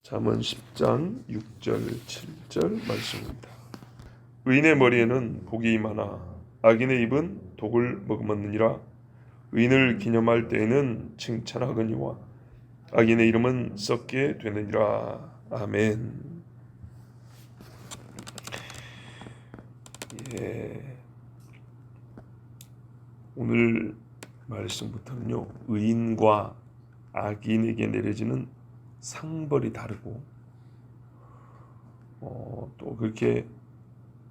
잠언 10장 6절 7절 말씀입니다. 의인의 머리에는 복이 많아 악인의 입은 독을 머금었느니라. 의인을 기념할 때에는 칭찬하거니와 악인의 이름은 썩게 되느니라. 아멘. 오늘 말씀부터는요, 의인과 악인에게 내려지는 상벌이 다르고 또 그렇게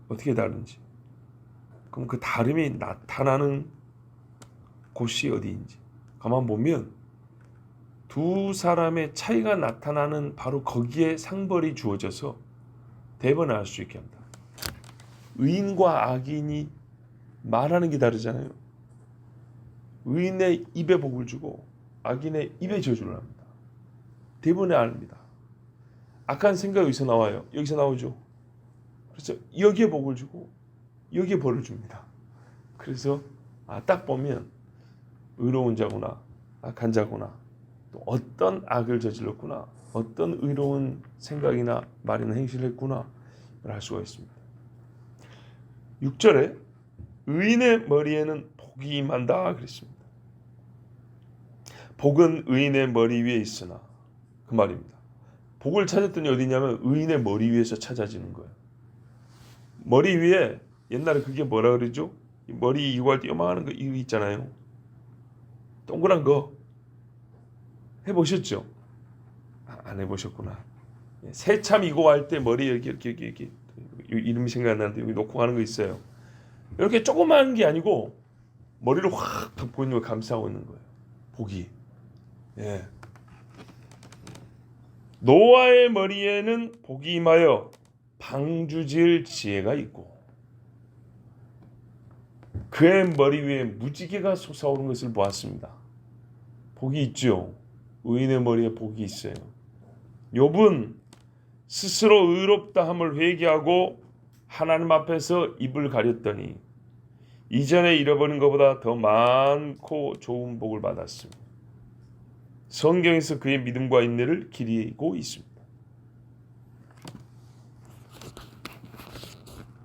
어떻게 다른지, 그럼 그 다름이 나타나는 곳이 어디인지 가만 보면 두 사람의 차이가 나타나는 바로 거기에 상벌이 주어져서 대번을 알 수 있게 합니다. 의인과 악인이 말하는 게 다르잖아요. 의인의 입에 복을 주고 악인의 입에 저주를 합니다. 대번에 압니다. 악한 생각이 여기서 나와요. 여기서 나오죠. 그래서 여기에 복을 주고 여기에 벌을 줍니다. 그래서 딱 보면 의로운 자구나, 악한 자구나, 또 어떤 악을 저질렀구나, 어떤 의로운 생각이나 말이나 행실을 했구나 알 수가 있습니다. 6절에 의인의 머리에는 복이 임한다 그랬습니다. 복은 의인의 머리 위에 있으나, 그 말입니다. 복을 찾았더니 어디냐면 의인의 머리 위에서 찾아지는 거예요. 머리 위에 옛날에 그게 뭐라 그러죠? 머리 이거 할 때 요만한 거 이거 있잖아요. 동그란 거 해보셨죠? 안 해보셨구나. 새참 이거 할 때 머리 이렇게 이름이 생각나는데 여기 놓고 가는 거 있어요. 이렇게 조그마한 게 아니고 머리를 확 덮고 있는 걸 감싸고 있는 거예요. 복이. 노아의 머리에는 복이 임하여 방주지을 지혜가 있고 그의 머리 위에 무지개가 솟아오른 것을 보았습니다. 복이 있죠. 의인의 머리에 복이 있어요. 욥은 스스로 의롭다 함을 회개하고 하나님 앞에서 입을 가렸더니 이전에 잃어버린 것보다 더 많고 좋은 복을 받았습니다. 성경에서 그의 믿음과 인내를 기리고 있습니다.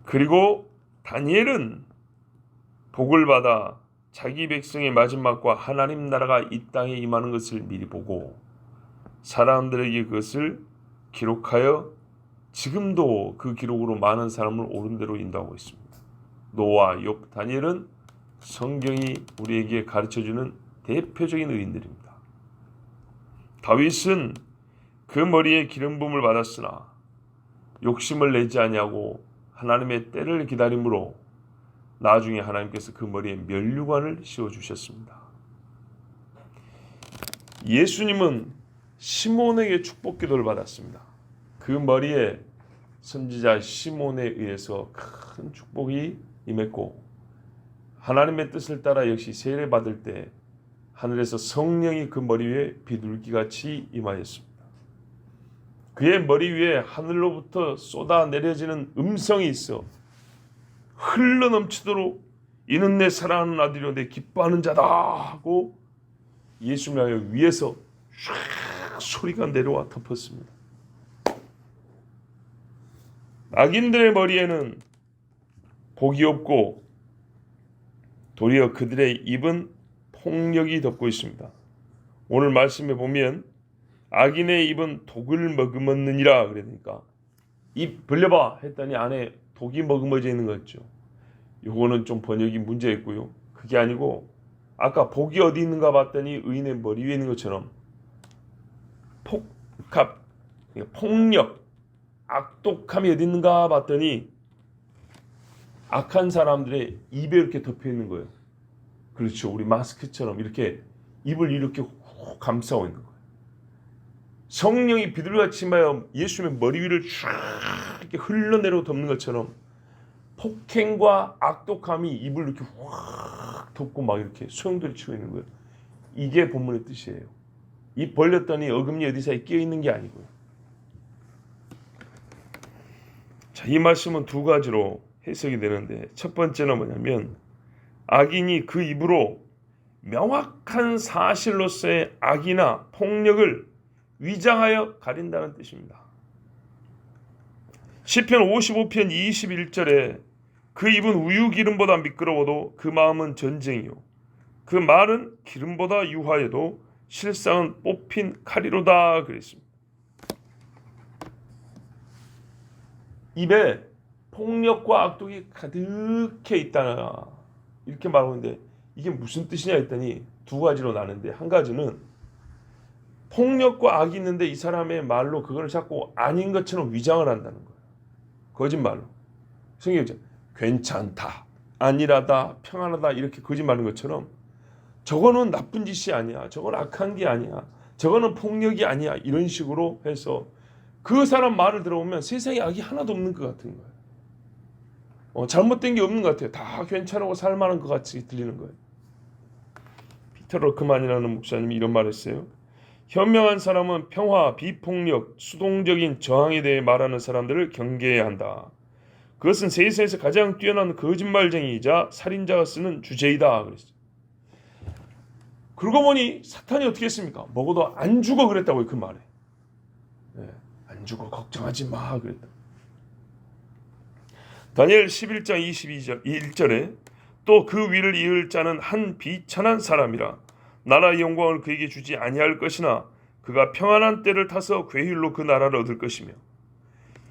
그리고 다니엘은 복을 받아 자기 백성의 마지막과 하나님 나라가 이 땅에 임하는 것을 미리 보고 사람들에게 그것을 기록하여 지금도 그 기록으로 많은 사람을 옳은 대로 인도하고 있습니다. 노아, 욥, 다니엘은 성경이 우리에게 가르쳐주는 대표적인 의인들입니다. 다윗은 그 머리에 기름 부음을 받았으나 욕심을 내지 아니하고 하나님의 때를 기다림으로 나중에 하나님께서 그 머리에 면류관을 씌워주셨습니다. 예수님은 시몬에게 축복 기도를 받았습니다. 그 머리에 선지자 시몬에 의해서 큰 축복이 임했고 하나님의 뜻을 따라 역시 세례받을 때 하늘에서 성령이 그 머리 위에 비둘기같이 임하였습니다. 그의 머리 위에 하늘로부터 쏟아 내려지는 음성이 있어 흘러넘치도록 이는 내 사랑하는 아들이요 내 기뻐하는 자다 하고 예수님의 위에서 쫙 소리가 내려와 덮었습니다. 악인들의 머리에는 복이 없고 도리어 그들의 입은 폭력이 덮고 있습니다. 오늘 말씀에 보면 악인의 입은 독을 머금었느니라 그러니까 입 벌려봐 했더니 안에 독이 머금어져 있는 거 같죠. 요거는 좀 번역이 문제 있고요. 그게 아니고 아까 복이 어디 있는가 봤더니 의인의 머리 위에 있는 것처럼 폭력, 악독함이 어디 있는가 봤더니 악한 사람들의 입에 이렇게 덮여 있는 거예요. 그렇죠. 우리 마스크처럼 이렇게 입을 이렇게 훅 감싸고 있는 거예요. 성령이 비둘기같이 임하여 예수님의 머리 위를 쫙 이렇게 흘러내려 덮는 것처럼 폭행과 악독함이 입을 이렇게 확 덮고 막 이렇게 소용돌이 치고 있는 거예요. 이게 본문의 뜻이에요. 입 벌렸더니 어금니 어디사에 끼어 있는 게 아니고요. 자, 이 말씀은 두 가지로 해석이 되는데 첫 번째는 뭐냐면 악인이 그 입으로 명확한 사실로서의 악이나 폭력을 위장하여 가린다는 뜻입니다. 시편 55편 21절에 그 입은 우유 기름보다 미끄러워도 그 마음은 전쟁이요 그 말은 기름보다 유하여도 실상은 뽑힌 칼이로다 그랬습니다. 입에 폭력과 악독이 가득해 있다 이렇게 말하는데 이게 무슨 뜻이냐 했더니 두 가지로 나는데 한 가지는 폭력과 악이 있는데 이 사람의 말로 그걸 자꾸 아닌 것처럼 위장을 한다는 거예요. 거짓말로. 성경에 괜찮다, 안일하다, 평안하다 이렇게 거짓말하는 것처럼 저거는 나쁜 짓이 아니야, 저건 악한 게 아니야, 저거는 폭력이 아니야 이런 식으로 해서 그 사람 말을 들어보면 세상에 악이 하나도 없는 것 같은 거예요. 잘못된 게 없는 것 같아요. 다 괜찮고 살만한 것 같이 들리는 거예요. 피터 러크만이라는 목사님이 이런 말을 했어요. 현명한 사람은 평화, 비폭력, 수동적인 저항에 대해 말하는 사람들을 경계해야 한다. 그것은 세상에서 가장 뛰어난 거짓말쟁이이자 살인자가 쓰는 주제이다. 그랬어요. 그러고 보니 사탄이 어떻게 했습니까? 먹어도 안 죽어 그랬다고요. 그 말에. 네, 안 죽어 걱정하지 마 그랬다. 다니엘 11장 1절에 또 그 위를 이을 자는 한 비천한 사람이라 나라의 영광을 그에게 주지 아니할 것이나 그가 평안한 때를 타서 괴휼로 그 나라를 얻을 것이며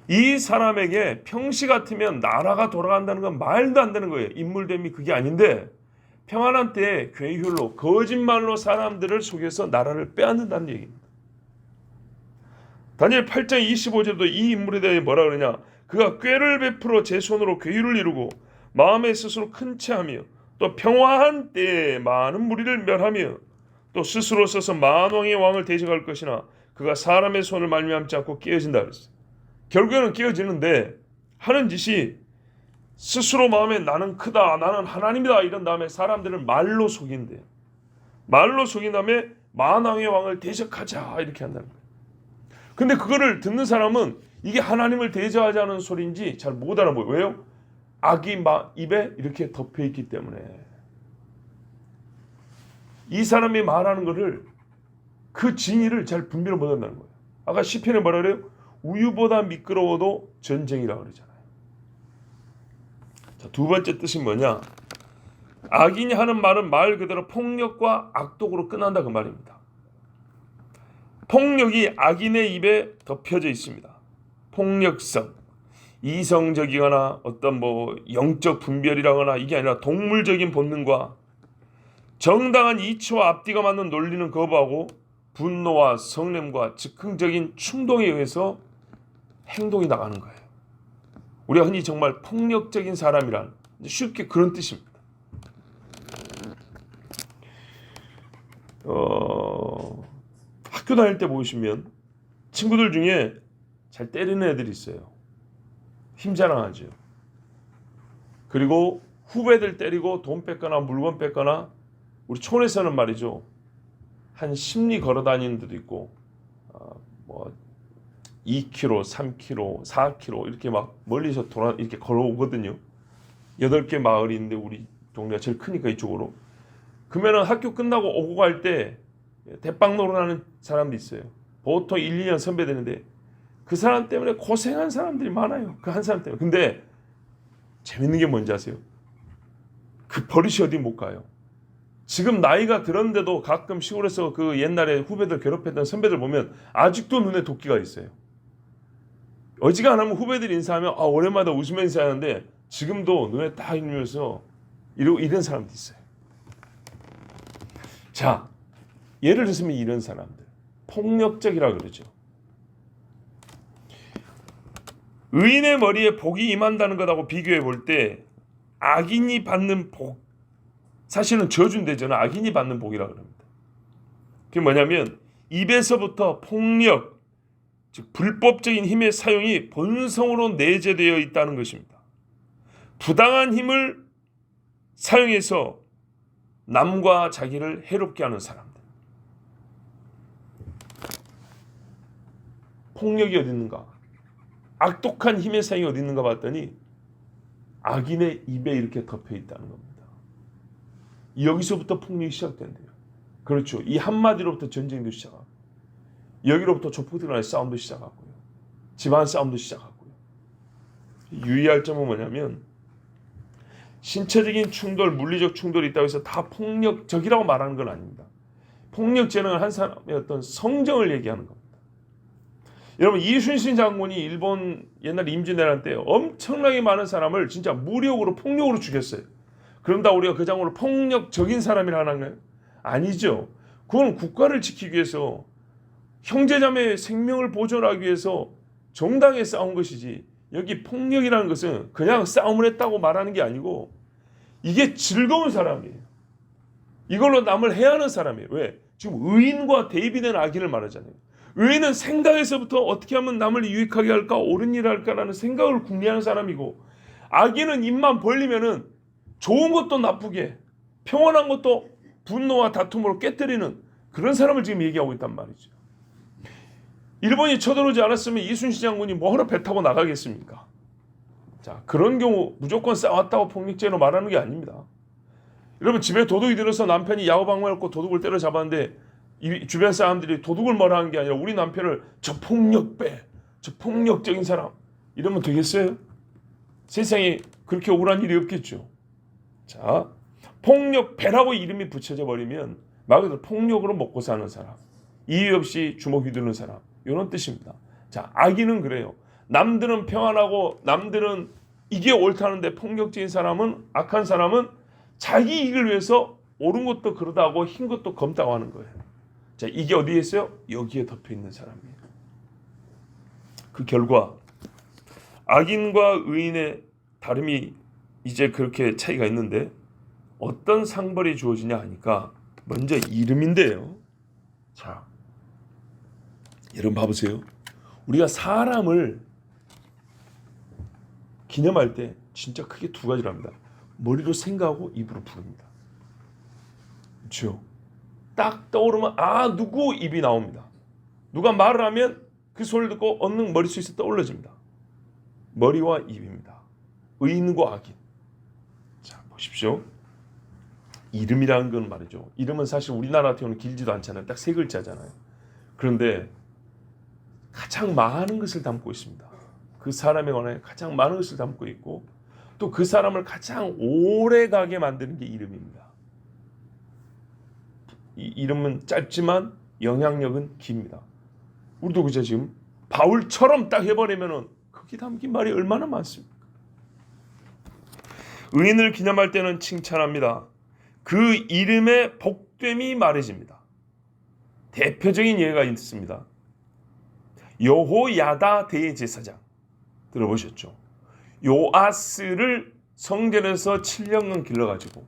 이 사람에게 평시 같으면 나라가 돌아간다는 건 말도 안 되는 거예요. 인물됨이 그게 아닌데 평안한 때에 괴휼로 거짓말로 사람들을 속여서 나라를 빼앗는다는 얘기입니다. 다니엘 8장 25절도 이 인물에 대해 뭐라 그러냐 그가 꾀를 베풀어 제 손으로 괴휼을 이루고 마음에 스스로 큰 채하며 또 평화한 때에 많은 무리를 멸하며 또 스스로 서서 만왕의 왕을 대적할 것이나 그가 사람의 손을 말미암지 않고 깨어진다 그랬어요. 결국에는 깨어지는데 하는 짓이 스스로 마음에 나는 크다 나는 하나님이다 이런 다음에 사람들을 말로 속인대요. 말로 속인 다음에 만왕의 왕을 대적하자 이렇게 한다는 거예요. 근데 그거를 듣는 사람은 이게 하나님을 대적하자는 소리인지 잘 못 알아보여요. 왜요? 악이 입에 이렇게 덮여있기 때문에 이 사람이 말하는 거를 그 진위를 잘 분별을 못한다는 거예요. 아까 시편에 뭐라 그래요? 우유보다 미끄러워도 전쟁이라고 그러잖아요. 자, 두 번째 뜻이 뭐냐? 악인이 하는 말은 말 그대로 폭력과 악독으로 끝난다 그 말입니다. 폭력이 악인의 입에 덮여져 있습니다. 폭력성, 이성적이거나 어떤 영적 분별이라거나 이게 아니라 동물적인 본능과 정당한 이치와 앞뒤가 맞는 논리는 거부하고 분노와 성냄과 즉흥적인 충동에 의해서 행동이 나가는 거예요. 우리가 흔히 정말 폭력적인 사람이란 쉽게 그런 뜻입니다. 학교 다닐 때 보시면 친구들 중에 잘 때리는 애들이 있어요. 힘자랑하죠. 그리고 후배들 때리고 돈 뺏거나 물건 뺏거나 우리 촌에서는 말이죠. 한 10리 걸어 다니는 데도 있고 2km, 3km, 4km 이렇게 막 멀리서 이렇게 걸어오거든요. 8개 마을이 있는데 우리 동네가 제일 크니까 이쪽으로. 그러면은 학교 끝나고 오고 갈 때 대빵 놀아나는 사람도 있어요. 보통 1, 2년 선배 되는데 그 사람 때문에 고생한 사람들이 많아요. 그 한 사람 때문에. 근데 재밌는 게 뭔지 아세요? 그 버릇이 어디 못 가요. 지금 나이가 들었는데도 가끔 시골에서 그 옛날에 후배들 괴롭혔던 선배들 보면 아직도 눈에 도끼가 있어요. 어지간하면 후배들이 인사하면 오랜만에 웃으면서 인사하는데 지금도 눈에 딱 있으면서 이런 사람도 있어요. 자, 예를 들면 이런 사람들 폭력적이라 그러죠. 의인의 머리에 복이 임한다는 것하고 비교해 볼 때 악인이 받는 복, 사실은 저주인데 저는 악인이 받는 복이라고 합니다. 그게 뭐냐면 입에서부터 폭력, 즉 불법적인 힘의 사용이 본성으로 내재되어 있다는 것입니다. 부당한 힘을 사용해서 남과 자기를 해롭게 하는 사람들. 폭력이 어디 있는가? 악독한 힘의 사용이 어디 있는가 봤더니 악인의 입에 이렇게 덮여 있다는 겁니다. 여기서부터 폭력이 시작된대요. 그렇죠. 이 한마디로부터 전쟁도 시작하고. 여기로부터 조폭들 간의 싸움도 시작하고요. 집안 싸움도 시작하고요. 유의할 점은 뭐냐면 신체적인 충돌, 물리적 충돌이 있다고 해서 다 폭력적이라고 말하는 건 아닙니다. 폭력죄는 한 사람의 어떤 성정을 얘기하는 겁니다. 여러분 이순신 장군이 일본 옛날 임진왜란 때 엄청나게 많은 사람을 진짜 무력으로 폭력으로 죽였어요. 그런다 우리가 그 장군을 폭력적인 사람이라 하나요? 아니죠. 그건 국가를 지키기 위해서 형제자매의 생명을 보존하기 위해서 정당에 싸운 것이지 여기 폭력이라는 것은 그냥 싸움을 했다고 말하는 게 아니고 이게 즐거운 사람이에요. 이걸로 남을 해하는 사람이에요. 왜? 지금 의인과 대비된 악인을 말하잖아요. 의인은 생각에서부터 어떻게 하면 남을 유익하게 할까, 옳은 일을 할까라는 생각을 궁리하는 사람이고 악인은 입만 벌리면은 좋은 것도 나쁘게 평온한 것도 분노와 다툼으로 깨뜨리는 그런 사람을 지금 얘기하고 있단 말이죠. 일본이 쳐들어오지 않았으면 이순신 장군이 뭐하러 배 타고 나가겠습니까? 자, 그런 경우 무조건 싸웠다고 폭력죄로 말하는 게 아닙니다. 여러분 집에 도둑이 들어서 남편이 야구방망이를 도둑을 때려잡았는데 이 주변 사람들이 도둑을 뭐라 하는 게 아니라 우리 남편을 저 폭력배, 저 폭력적인 사람 이러면 되겠어요? 세상에 그렇게 억울한 일이 없겠죠. 자, 폭력배라고 이름이 붙여져 버리면 말 그대로 폭력으로 먹고 사는 사람, 이유 없이 주먹 휘두르는 사람 이런 뜻입니다. 자, 악인은 그래요. 남들은 평안하고 남들은 이게 옳다는데 폭력적인 사람은 악한 사람은 자기 이익을 위해서 옳은 것도 그러다 하고 흰 것도 검다고 하는 거예요. 자, 이게 어디에 있어요? 여기에 덮여 있는 사람이에요. 그 결과 악인과 의인의 다름이 이제 그렇게 차이가 있는데 어떤 상벌이 주어지냐 하니까 먼저 이름인데요. 자, 여러분 봐보세요. 우리가 사람을 기념할 때 진짜 크게 두 가지를 합니다. 머리로 생각하고 입으로 부릅니다. 그렇죠? 딱 떠오르면 아 누구 입이 나옵니다. 누가 말을 하면 그 소리를 듣고 언능 머릿속에서 떠올라집니다. 머리와 입입니다. 의인과 악인. 자 보십시오. 이름이라는 건 말이죠. 이름은 사실 우리나라 같은 경우는 길지도 않잖아요. 딱 세 글자잖아요. 그런데 가장 많은 것을 담고 있습니다. 그 사람에 관해 가장 많은 것을 담고 있고 또 그 사람을 가장 오래 가게 만드는 게 이름입니다. 이 이름은 짧지만 영향력은 깁니다. 우리도 그죠 지금 바울처럼 딱 해버리면은 거기 담긴 말이 얼마나 많습니까? 의인을 기념할 때는 칭찬합니다. 그 이름의 복됨이 말해집니다. 대표적인 예가 있습니다. 여호야다 대제사장 들어보셨죠? 요아스를 성전에서 7년간 길러가지고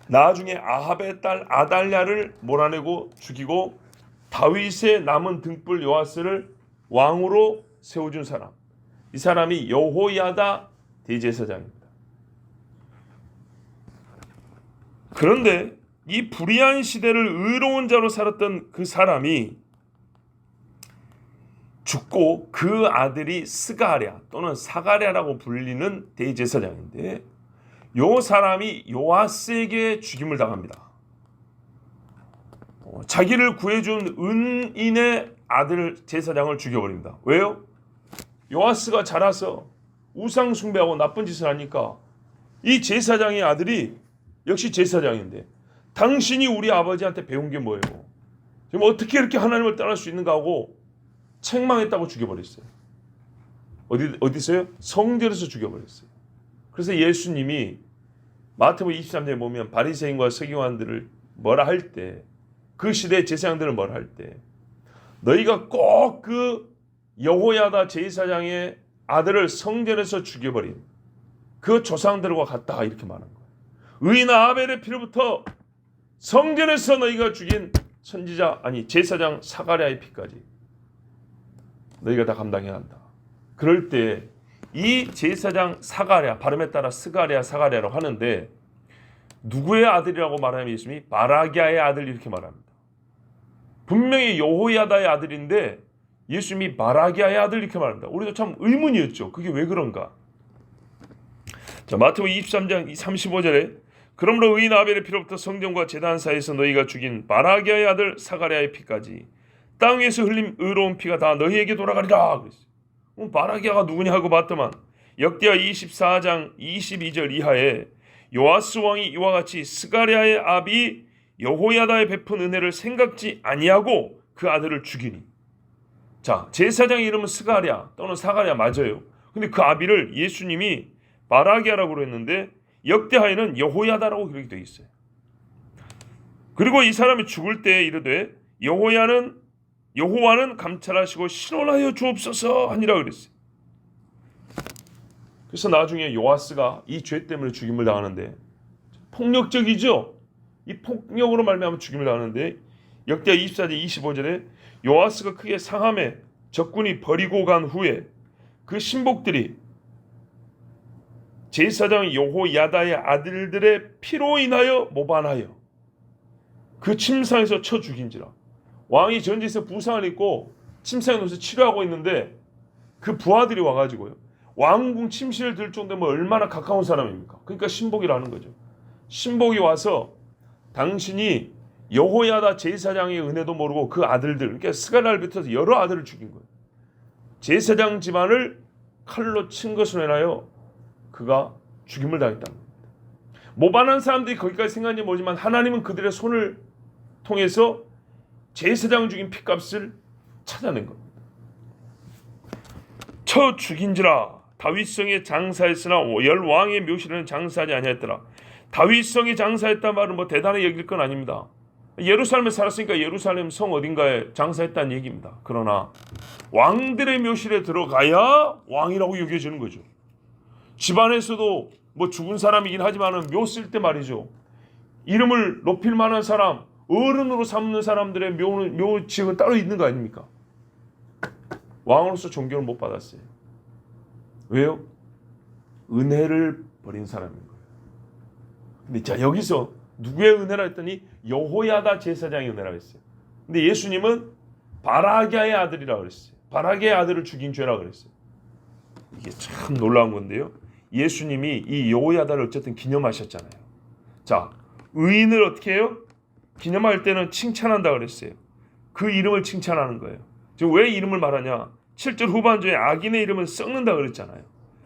나중에 아합의 딸 아달랴를 몰아내고 죽이고 다윗의 남은 등불 요아스를 왕으로 세워준 사람. 이 사람이 여호야다 대제사장입니다. 그런데 이 불의한 시대를 의로운 자로 살았던 그 사람이 죽고 그 아들이 스가랴 또는 사가랴라고 불리는 대제사장인데 요 사람이 요아스에게 죽임을 당합니다. 자기를 구해준 은인의 아들 제사장을 죽여버립니다. 왜요? 요아스가 자라서 우상 숭배하고 나쁜 짓을 하니까 이 제사장의 아들이 역시 제사장인데 당신이 우리 아버지한테 배운 게 뭐예요? 지금 어떻게 이렇게 하나님을 떠날 수 있는가 하고 책망했다고 죽여버렸어요. 어디서요? 성전에서 죽여버렸어요. 그래서 예수님이 마태복음 23장에 보면 바리새인과 서기관들을 뭐라 할 때, 그 시대의 제사장들을 뭐라 할 때, 너희가 꼭 그 여호야다 제사장의 아들을 성전에서 죽여버린 그 조상들과 같다 이렇게 말한 거예요. 의인 아벨의 피로부터 성전에서 너희가 죽인 선지자 아니 제사장 사가랴의 피까지 너희가 다 감당해야 한다. 그럴 때 이 제사장 사가랴 발음에 따라 스가랴 사가랴라고 하는데 누구의 아들이라고 말하면 예수님이 바라기아의 아들 이렇게 말합니다. 분명히 여호야다의 아들인데 예수님이 바라기아의 아들 이렇게 말합니다. 우리도 참 의문이었죠. 그게 왜 그런가? 자, 마태복음 23장 35절에 그러므로 의인 아벨의 피로부터 성전과 제단 사이에서 너희가 죽인 바라기아의 아들 사가랴의 피까지 땅 위에서 흘린 의로운 피가 다 너희에게 돌아가리라 그랬어요. 바라기야가 누구냐 하고 봤더만 역대하 24장 22절 이하에 요아스 왕이 이와 같이 스가랴의 아비 여호야다에 베푼 은혜를 생각지 아니하고 그 아들을 죽이니. 자, 제사장의 이름은 스가랴 또는 사가랴 맞아요. 근데 그 아비를 예수님이 바라기야라고 그랬는데 역대하에는 여호야다라고 그렇게 되어 있어요. 그리고 이 사람이 죽을 때 이르되 여호와는 감찰하시고 신원하여 주옵소서 하니라 그랬어요. 그래서 나중에 요아스가 이 죄 때문에 죽임을 당하는데 폭력적이죠. 이 폭력으로 말미암아 죽임을 당하는데 역대하 24장 25절에 요아스가 크게 상함에 적군이 버리고 간 후에 그 신복들이 제사장 여호야다의 아들들의 피로 인하여 모반하여 그 침상에서 쳐 죽인지라. 왕이 전쟁에서 부상을 입고 침상에 누워서 치료하고 있는데 그 부하들이 와가지고요. 왕궁 침실을 들 정도면 얼마나 가까운 사람입니까? 그러니까 신복이라는 거죠. 신복이 와서 당신이 여호야다 제사장의 은혜도 모르고 그 아들들, 그러니까 스가랴를 비롯해서 여러 아들을 죽인 거예요. 제사장 집안을 칼로 친 것으로 인하여 그가 죽임을 당했다는 겁니다. 모반한 사람들이 거기까지 생각한지 모르지만 하나님은 그들의 손을 통해서 제사장 죽인 핏값을 찾아낸 겁니다. 쳐 죽인지라 다윗성에 장사했으나 열 왕의 묘실에는 장사하지 아니하였더라. 다윗성에 장사했단 말은 뭐 대단히 여길 건 아닙니다. 예루살렘에 살았으니까 예루살렘 성 어딘가에 장사했다는 얘기입니다. 그러나 왕들의 묘실에 들어가야 왕이라고 여겨지는 거죠. 집안에서도 뭐 죽은 사람이긴 하지만은 묘 쓸 때 말이죠. 이름을 높일 만한 사람, 어른으로 삼는 사람들의 묘 지역은 따로 있는 거 아닙니까? 왕으로서 존경을 못 받았어요. 왜요? 은혜를 버린 사람인 거예요. 근데 자, 여기서 누구의 은혜라 했더니 여호야다 제사장의 은혜라고 했어요. 근데 예수님은 바라기야의 아들이라고 그랬어요. 바라기야의 아들을 죽인 죄라고 그랬어요. 이게 참 놀라운 건데요. 예수님이 이 여호야다를 어쨌든 기념하셨잖아요. 자, 의인을 어떻게 해요? 기념할 때는 칭찬한다 그랬어요. 그 이름을 칭찬하는 거예요. 지금 왜 이름을 말하냐? 7절 후반부에 악인의 이름은 썩는다 그랬잖아요.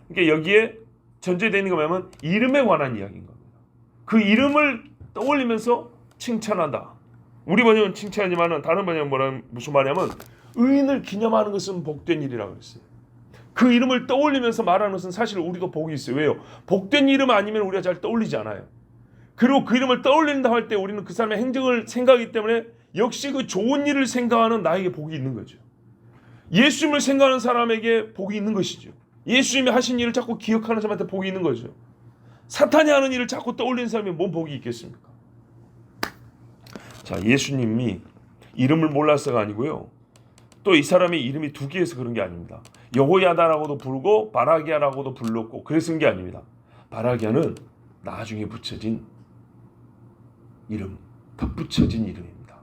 그러니까 여기에 전제되어 있는 거 뭐냐면 이름에 관한 이야기인 겁니다. 그 이름을 떠올리면서 칭찬한다. 우리 번역은 칭찬이지만 다른 번역은 무슨 말이냐면 의인을 기념하는 것은 복된 일이라고 그랬어요. 그 이름을 떠올리면서 말하는 것은 사실 우리도 복이 있어요. 왜요? 복된 이름 아니면 우리가 잘 떠올리지 않아요. 그리고 그 이름을 떠올린다 할 때 우리는 그 사람의 행적을 생각하기 때문에 역시 그 좋은 일을 생각하는 나에게 복이 있는 거죠. 예수님을 생각하는 사람에게 복이 있는 것이죠. 예수님이 하신 일을 자꾸 기억하는 사람한테 복이 있는 거죠. 사탄이 하는 일을 자꾸 떠올리는 사람이 뭔 복이 있겠습니까? 자, 예수님이 이름을 몰라서가 아니고요. 또 이 사람의 이름이 두 개여서 그런 게 아닙니다. 여호야다라고도 부르고 바라기야라고도 불렀고 그래서 그런 게 아닙니다. 바라기야는 나중에 붙여진 이름, 덧붙여진 이름입니다.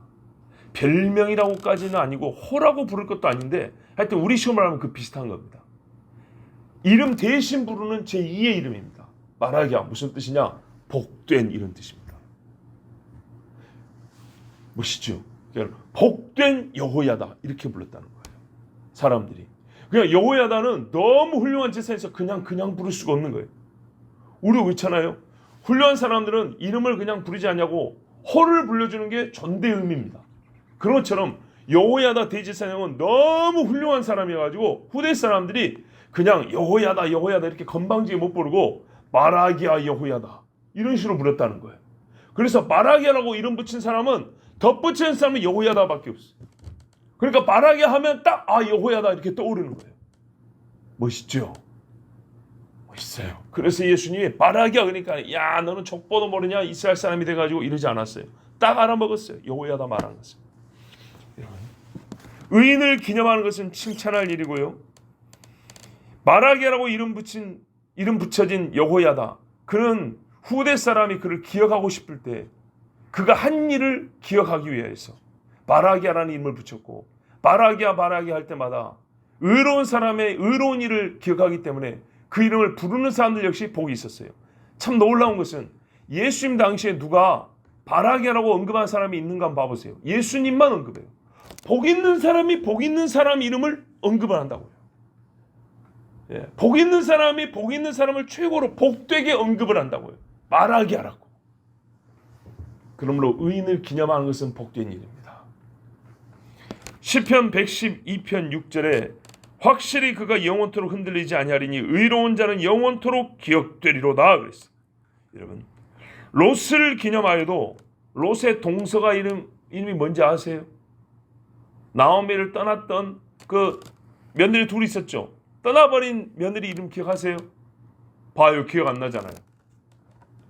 별명이라고까지는 아니고 호라고 부를 것도 아닌데 하여튼 우리 식으로 하면 그 비슷한 겁니다. 이름 대신 부르는 제2의 이름입니다. 바라기야 무슨 뜻이냐? 복된 이런 뜻입니다. 멋있죠? 복된 여호야다 이렇게 불렀다는 거예요. 사람들이. 그냥 여호야다는 너무 훌륭한 제사에서 그냥 부를 수가 없는 거예요. 우리가 그렇잖아요. 훌륭한 사람들은 이름을 그냥 부르지 않냐고 호를 불려주는 게 존대음입니다. 그런 것처럼 여호야다 대제사장은 너무 훌륭한 사람이어가지고 후대 사람들이 그냥 여호야다 이렇게 건방지게 못 부르고 바라기야 여호야다 이런 식으로 불렀다는 거예요. 그래서 바라기야라고 이름 붙인 사람은 덧붙이는 사람은 여호야다밖에 없어요. 그러니까 바라기야 하면 딱 여호야다 이렇게 떠오르는 거예요. 멋있죠? 멋있어요. 그래서 예수님이 바라기야 그러니까 야 너는 족보도 모르냐 이스라엘 사람이 돼가지고 이러지 않았어요. 딱 알아먹었어요. 여호야다 말하는 것은. 의인을 기념하는 것은 칭찬할 일이고요. 바라기야라고 이름 붙여진 여호야다. 그는 후대 사람이 그를 기억하고 싶을 때 그가 한 일을 기억하기 위해서 바라기야라는 이름을 붙였고 바라기야 할 때마다 의로운 사람의 의로운 일을 기억하기 때문에 그 이름을 부르는 사람들 역시 복이 있었어요. 참 놀라운 것은 예수님 당시에 누가 바라기야라고 언급한 사람이 있는가 한번 봐보세요. 예수님만 언급해요. 복 있는 사람이 복 있는 사람 이름을 언급을 한다고요. 예, 복 있는 사람이 복 있는 사람을 최고로 복되게 언급을 한다고요. 말하게 하라고. 그러므로 의인을 기념하는 것은 복된 일입니다. 시편 112편 6절에 확실히 그가 영원토록 흔들리지 아니하리니 의로운 자는 영원토록 기억되리로다 그랬어요. 여러분, 롯을 기념하여도 롯의 동서가 이름이 뭔지 아세요? 나오미를 떠났던 그 며느리 둘이 있었죠. 떠나버린 며느리 이름 기억하세요? 봐요, 기억 안 나잖아요.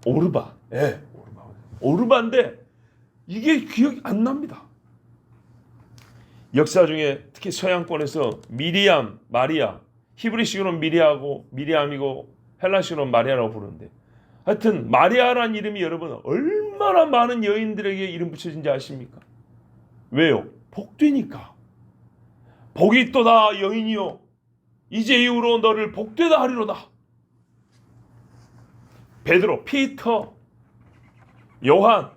오르바. 예, 오르바인데 이게 기억이 안 납니다. 역사 중에 특히 서양권에서 미리암, 마리아, 히브리식으로는 미리암이고 헬라식으로는 마리아라고 부르는데, 하여튼 마리아라는 이름이 여러분 얼마나 많은 여인들에게 이름 붙여진지 아십니까? 왜요? 복되니까. 복이 있도다 여인이요, 이제 이후로 너를 복되다 하리로다. 베드로, 피터, 요한은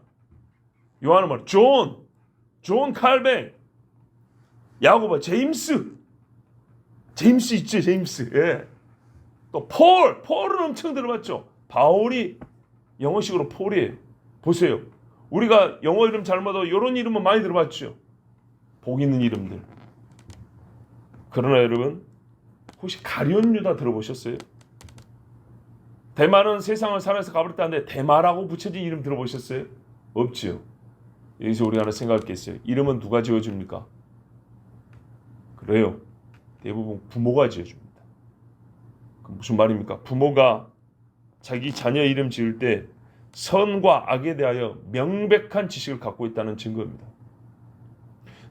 뭐 존 칼뱅, 야고보, 제임스 있죠, 제임스. 예. 또 폴은 엄청 들어봤죠. 바울이 영어식으로 폴이에요. 보세요. 우리가 영어 이름 잘못하고 이런 이름은 많이 들어봤죠. 복 있는 이름들. 그러나 여러분, 혹시 가룟 유다 들어보셨어요? 대마는 세상을 살아서 가버렸다는데 대마라고 붙여진 이름 들어보셨어요? 없지요. 여기서 우리가 하나 생각할 게 있어요. 이름은 누가 지어줍니까? 그래요. 대부분 부모가 지어줍니다. 무슨 말입니까? 부모가 자기 자녀 이름 지을 때 선과 악에 대하여 명백한 지식을 갖고 있다는 증거입니다.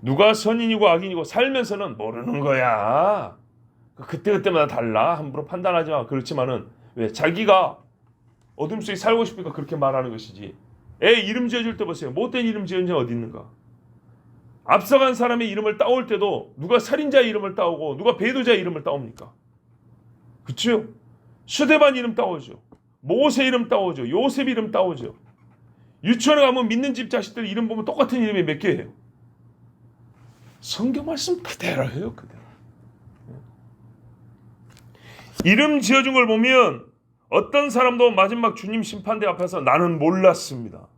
누가 선인이고 악인이고 살면서는 모르는 거야. 그때마다 달라. 함부로 판단하지 마. 그렇지만은 왜? 자기가 어둠 속에 살고 싶으니까 그렇게 말하는 것이지. 애 이름 지어줄 때 보세요. 못된 이름 지은 자 어디 있는가? 앞서간 사람의 이름을 따올 때도 누가 살인자의 이름을 따오고 누가 배도자의 이름을 따옵니까? 그렇죠? 수데반 이름 따오죠. 모세 이름 따오죠. 요셉 이름 따오죠. 유치원에 가면 믿는 집 자식들 이름 보면 똑같은 이름이 몇 개예요. 성경 말씀 그대로 해요. 그대로. 이름 지어준 걸 보면 어떤 사람도 마지막 주님 심판대 앞에서 나는 몰랐습니다.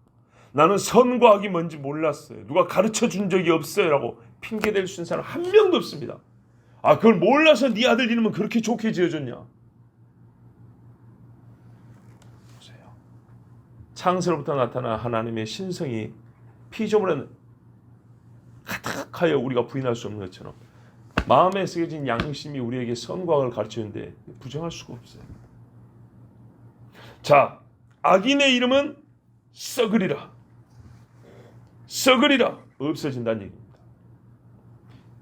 나는 선과 악이 뭔지 몰랐어요. 누가 가르쳐 준 적이 없어요. 라고 핑계댈 수 있는 사람 한 명도 없습니다. 아, 그걸 몰라서 네 아들 이름은 그렇게 좋게 지어줬냐. 보세요. 창세로부터 나타난 하나님의 신성이 피조물에 가득하여 우리가 부인할 수 없는 것처럼 마음에 새겨진 양심이 우리에게 선과 악을 가르치는데 부정할 수가 없어요. 자, 악인의 이름은 썩으리라. 없어진다는 얘기입니다.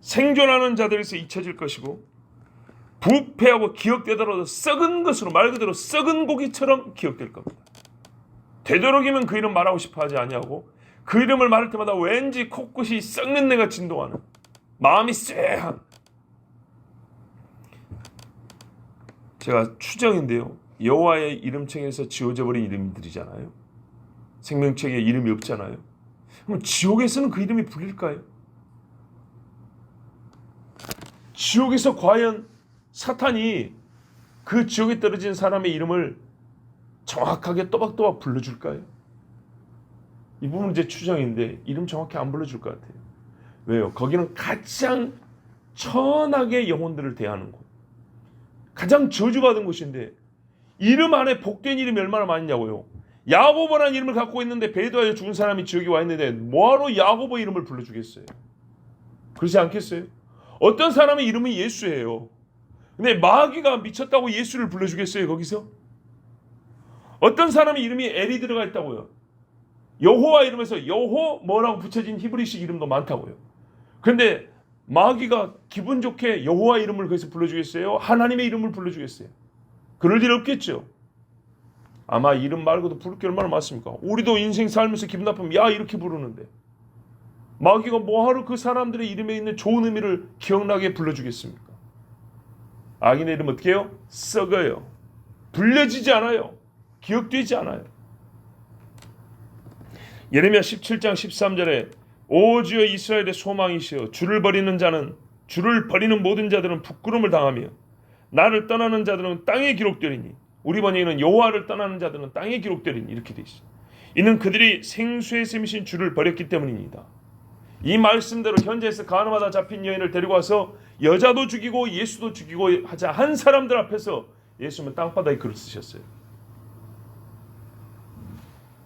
생존하는 자들에서 잊혀질 것이고 부패하고 기억되더라도 썩은 것으로, 말 그대로 썩은 고기처럼 기억될 겁니다. 되도록이면 그 이름 말하고 싶어 하지 아니하고 그 이름을 말할 때마다 왠지 코끝이 썩는 내가 진동하는, 마음이 쎄한. 제가 추정인데요. 여호와의 이름책에서 지워져 버린 이름들이잖아요. 생명책에 이름이 없잖아요. 그럼 지옥에서는 그 이름이 불릴까요? 지옥에서 과연 사탄이 그 지옥에 떨어진 사람의 이름을 정확하게 또박또박 불러줄까요? 이 부분은 제 추정인데 이름 정확히 안 불러줄 것 같아요. 왜요? 거기는 가장 천하게 영혼들을 대하는 곳, 가장 저주받은 곳인데 이름 안에 복된 이름이 얼마나 많냐고요. 야고보라는 이름을 갖고 있는데 배도하여 죽은 사람이 지옥에 와 있는데 뭐하러 야고보 이름을 불러주겠어요? 그렇지 않겠어요? 어떤 사람의 이름은 예수예요. 근데 마귀가 미쳤다고 예수를 불러주겠어요? 거기서? 어떤 사람의 이름이 엘이 들어가 있다고요. 여호와 이름에서 여호 뭐라고 붙여진 히브리식 이름도 많다고요. 그런데 마귀가 기분 좋게 여호와 이름을 거기서 불러주겠어요? 하나님의 이름을 불러주겠어요? 그럴 일 없겠죠. 아마 이름 말고도 부를 게 얼마나 많습니까? 우리도 인생 살면서 기분 나쁘면 야 이렇게 부르는데 마귀가 뭐하러 그 사람들의 이름에 있는 좋은 의미를 기억나게 불러주겠습니까? 악인의 이름 어떻게 해요? 썩어요. 불려지지 않아요. 기억되지 않아요. 예레미야 17장 13절에 오 주여 이스라엘의 소망이시여 주를 버리는 모든 자들은 부끄러움을 당하며 나를 떠나는 자들은 땅에 기록되리니 우리 번역에는 여호와를 떠나는 자들은 땅에 기록되리니 이렇게 돼 있어요. 이는 그들이 생수의 샘이신 주를 버렸기 때문입니다. 이 말씀대로 현재에서 가늠하다 잡힌 여인을 데리고 와서 여자도 죽이고 예수도 죽이고 하자 한 사람들 앞에서 예수님은 땅바닥에 글을 쓰셨어요.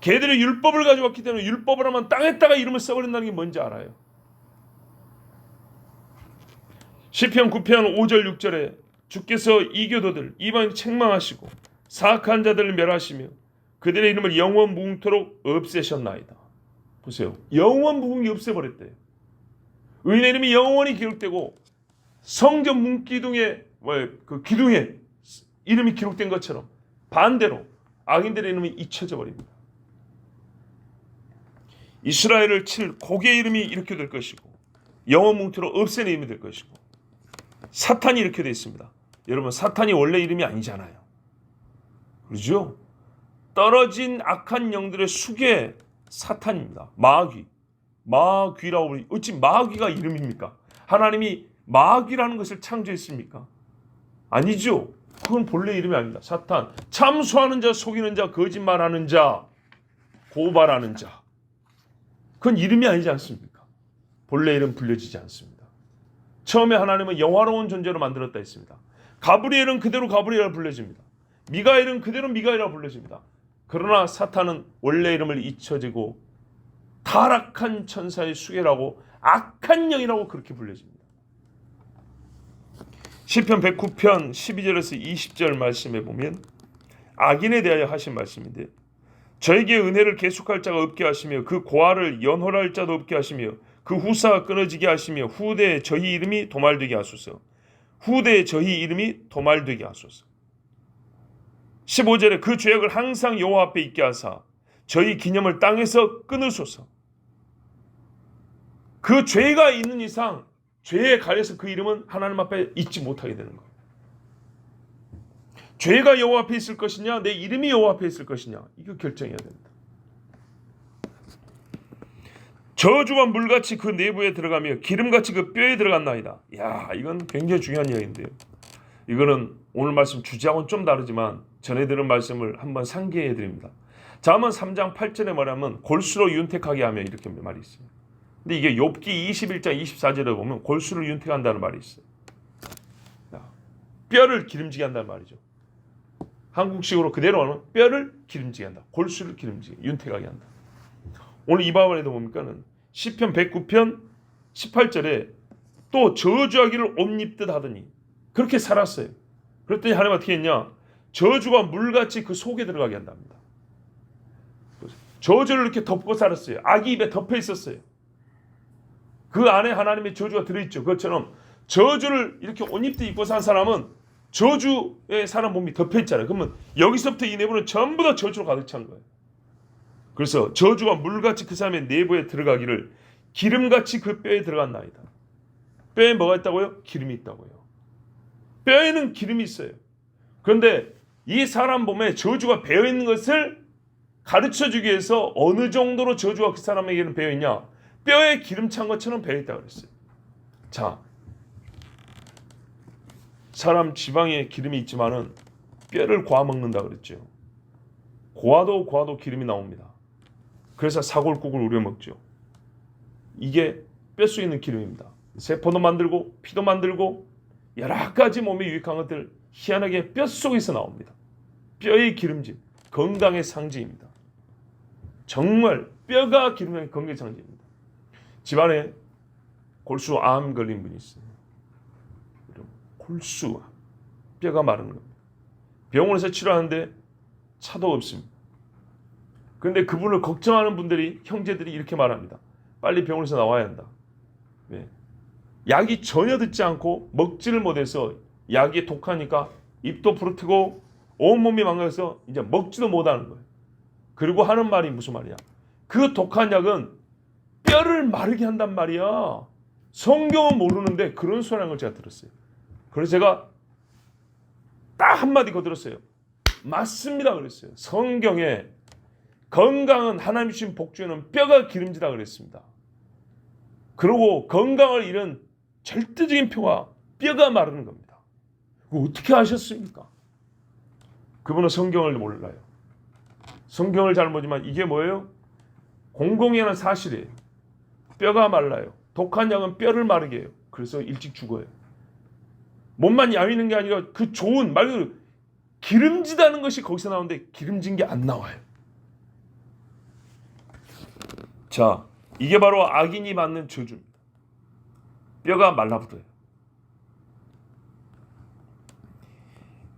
걔들이 율법을 가져왔기 때문에 율법을 하면 땅에다가 이름을 써버린다는 게 뭔지 알아요. 시편 9편 5절 6절에 주께서 이교도들 이방인 책망하시고 사악한 자들을 멸하시며 그들의 이름을 영원 무궁토록 없애셨나이다. 보세요. 영원 무궁이 없애버렸대요. 의인의 이름이 영원히 기록되고 성전 문기둥에 그 기둥에 이름이 기록된 것처럼 반대로 악인들의 이름이 잊혀져 버립니다. 이스라엘을 칠 곡의 이름이 이렇게 될 것이고 영원 뭉토록 없애는 이름이 될 것이고 사탄이 이렇게 되어 있습니다. 여러분 사탄이 원래 이름이 아니잖아요. 그렇죠? 떨어진 악한 영들의 수계 사탄입니다. 마귀라고 부르니 어찌 마귀가 이름입니까? 하나님이 마귀라는 것을 창조했습니까? 아니죠. 그건 본래 이름이 아닙니다. 사탄, 참수하는 자, 속이는 자, 거짓말하는 자, 고발하는 자. 그건 이름이 아니지 않습니까? 본래 이름 불려지지 않습니다. 처음에 하나님은 영화로운 존재로 만들었다 했습니다. 가브리엘은 그대로 가브리엘로 불려집니다. 미가엘은 그대로 미가엘이라고 불려집니다. 그러나 사탄은 원래 이름을 잊혀지고 타락한 천사의 수계라고 악한 영이라고 그렇게 불려집니다. 시편 109편 12절에서 20절 말씀에 보면 악인에 대하여 하신 말씀인데 저에게 은혜를 계속할 자가 없게 하시며 그 고아를 연홀할 자도 없게 하시며 그 후사가 끊어지게 하시며 후대에 저희 이름이 도말되게 하소서. 후대에 저희 이름이 도말되게 하소서. 15절에 그 죄악을 항상 여호와 앞에 있게 하사 저희 기념을 땅에서 끊으소서. 그 죄가 있는 이상 죄에 가려서 그 이름은 하나님 앞에 있지 못하게 되는 거예요. 죄가 여호와 앞에 있을 것이냐 내 이름이 여호와 앞에 있을 것이냐 이거 결정해야 됩니다. 저주가 물같이 그 내부에 들어가며 기름같이 그 뼈에 들어갔나이다. 야, 이건 굉장히 중요한 이야기인데요. 이거는 오늘 말씀 주제하고는 좀 다르지만 전에 들은 말씀을 한번 상기해 드립니다. 잠언 3장 8절에 말하면 골수로 윤택하게 하며 이렇게 말이 있어요. 근데 이게 욥기 21장 24절에 보면 골수를 윤택한다는 말이 있어요. 뼈를 기름지게 한다는 말이죠. 한국식으로 그대로 하면 뼈를 기름지게 한다. 골수를 기름지게 윤택하게 한다. 오늘 이 부분에도 보니까는 시편 109편 18절에 또 저주하기를 옷 입듯 하더니 그렇게 살았어요. 그랬더니 하나님 어떻게 했냐? 저주가 물같이 그 속에 들어가게 한답니다. 저주를 이렇게 덮고 살았어요. 악이 입에 덮여 있었어요. 그 안에 하나님의 저주가 들어있죠. 그것처럼 저주를 이렇게 옷 입듯 입고 산 사람은 저주에 사람 몸이 덮여 있잖아요. 그러면 여기서부터 이 내부는 전부 다 저주로 가득 찬 거예요. 그래서 저주가 물같이 그 사람의 내부에 들어가기를 기름같이 그 뼈에 들어간나이다. 뼈에 뭐가 있다고요? 기름이 있다고요. 뼈에는 기름이 있어요. 그런데 이 사람 몸에 저주가 배어있는 것을 가르쳐주기 위해서 어느 정도로 저주가 그 사람에게는 배어있냐? 뼈에 기름 찬 것처럼 배어있다고 그랬어요. 자, 사람 지방에 기름이 있지만은 뼈를 고아 먹는다 그랬죠. 고아도 기름이 나옵니다. 그래서 사골국을 우려 먹죠. 이게 뼛속에 있는 기름입니다. 세포도 만들고 피도 만들고 여러 가지 몸에 유익한 것들 희한하게 뼛속에서 나옵니다. 뼈의 기름짐, 건강의 상징입니다. 정말 뼈가 기름의 건강의 상징입니다. 집안에 골수암 걸린 분이 있어요. 골수, 뼈가 마른 겁니다. 병원에서 치료하는데 차도 없습니다. 그런데 그분을 걱정하는 분들이 형제들이 이렇게 말합니다. 빨리 병원에서 나와야 한다. 네. 약이 전혀 듣지 않고 먹지를 못해서 약이 독하니까 입도 부르트고 온몸이 망가져서 이제 먹지도 못하는 거예요. 그리고 하는 말이 무슨 말이야? 그 독한 약은 뼈를 마르게 한단 말이야. 성경은 모르는데 그런 소리라는 걸 제가 들었어요. 그래서 제가 딱 한마디 거들었어요. 맞습니다 그랬어요. 성경에 건강은 하나님 주신 복주에는 뼈가 기름지다 그랬습니다. 그리고 건강을 잃은 절대적인 표가 뼈가 마르는 겁니다. 그거 어떻게 아셨습니까? 그분은 성경을 몰라요. 성경을 잘 모르지만 이게 뭐예요? 공공연한 사실이에요. 뼈가 말라요. 독한 약은 뼈를 마르게 해요. 그래서 일찍 죽어요. 몸만 야위는 게 아니라 그 좋은 말 그대로 기름지다는 것이 거기서 나오는데 기름진 게 안 나와요. 자, 이게 바로 악인이 받는 저주입니다. 뼈가 말라붙어요.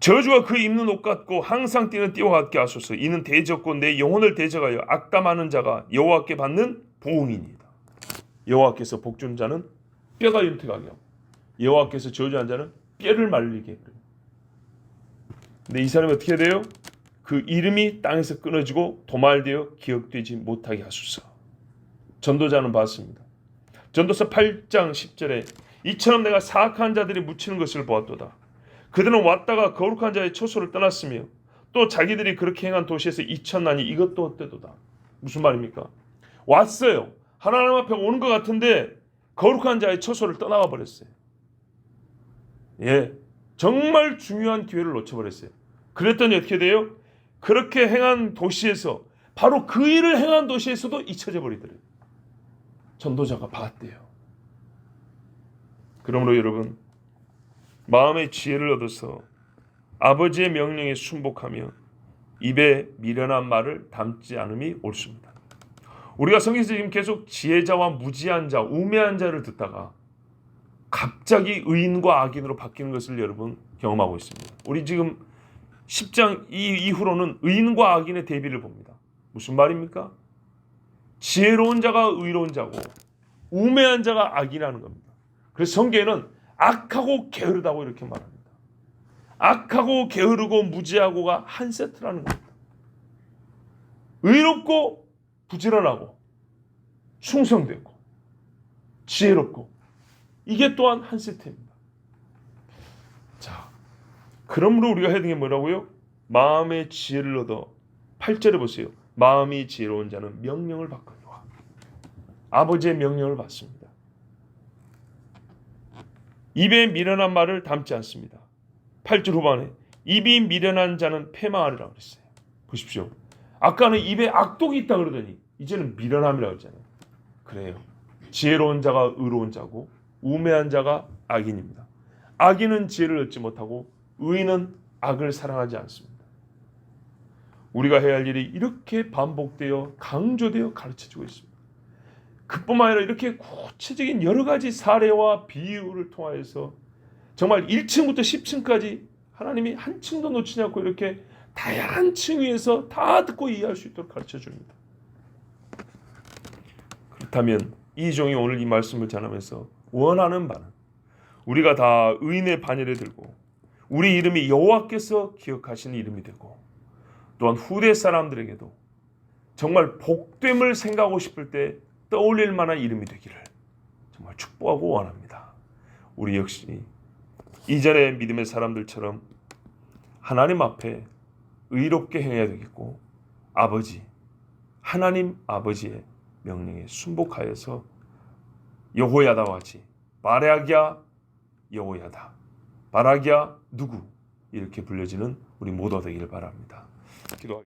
저주가 그 입는 옷 같고 항상 뛰는 띠와 같게 하소서. 이는 대적고 내 영혼을 대적하여 악담하는 자가 여호와께 받는 보응이니이다. 여호와께서 복주는 자는 뼈가 윤택하게 하고 여호와께서 저주한 자는 뼈를 말리게 해요. 근데 이 사람이 어떻게 돼요? 그 이름이 땅에서 끊어지고 도말되어 기억되지 못하게 하소서. 전도자는 봤습니다. 전도서 8장 10절에 이처럼 내가 사악한 자들이 묻히는 것을 보았도다. 그들은 왔다가 거룩한 자의 처소를 떠났으며 또 자기들이 그렇게 행한 도시에서 잊혔나니 이것도 헛되도다. 무슨 말입니까? 왔어요. 하나님 앞에 오는 것 같은데 거룩한 자의 처소를 떠나가 버렸어요. 예, 정말 중요한 기회를 놓쳐버렸어요. 그랬더니 어떻게 돼요? 그렇게 행한 도시에서 바로 그 일을 행한 도시에서도 잊혀져 버리더래요. 전도자가 봤대요. 그러므로 여러분 마음의 지혜를 얻어서 아버지의 명령에 순복하며 입에 미련한 말을 담지 않음이 옳습니다. 우리가 성경에서 지금 계속 지혜자와 무지한 자, 우매한 자를 듣다가 갑자기 의인과 악인으로 바뀌는 것을 여러분 경험하고 있습니다. 우리 지금 10장 이후로는 의인과 악인의 대비를 봅니다. 무슨 말입니까? 지혜로운 자가 의로운 자고 우매한 자가 악이라는 겁니다. 그래서 성경에는 악하고 게으르다고 이렇게 말합니다. 악하고 게으르고 무지하고가 한 세트라는 겁니다. 의롭고 부지런하고 충성되고 지혜롭고 이게 또한 한 세트입니다. 자, 그러므로 우리가 해야 되는 게 뭐라고요? 마음의 지혜를 얻어 8절에 보세요. 마음이 지혜로운 자는 명령을 받거니와 아버지의 명령을 받습니다. 입에 미련한 말을 담지 않습니다. 8절 후반에 입이 미련한 자는 패망하리라 그랬어요. 보십시오. 아까는 입에 악독이 있다 그러더니 이제는 미련함이라고 했잖아요. 그래요. 지혜로운 자가 의로운 자고 우매한 자가 악인입니다. 악인은 지혜를 얻지 못하고 의인은 악을 사랑하지 않습니다. 우리가 해야 할 일이 이렇게 반복되어 강조되어 가르쳐지고 있습니다. 그뿐만 아니라 이렇게 구체적인 여러 가지 사례와 비유를 통하여서 정말 1층부터 10층까지 하나님이 한 층도 놓치지 않고 이렇게 다양한 층 위에서 다 듣고 이해할 수 있도록 가르쳐줍니다. 그렇다면 이 종이 오늘 이 말씀을 전하면서 원하는 바는 우리가 다 의인의 반열에 들고 우리 이름이 여호와께서 기억하시는 이름이 되고 또한 후대 사람들에게도 정말 복됨을 생각하고 싶을 때 떠올릴 만한 이름이 되기를 정말 축복하고 원합니다. 우리 역시 이전의 믿음의 사람들처럼 하나님 앞에 의롭게 행해야 되겠고 아버지, 하나님 아버지의 명령에 순복하여서 여호야다와 같이 바라기야 여호야다, 바라기야 누구 이렇게 불려지는 우리 모두 되기를 바랍니다. 기도하겠습니다.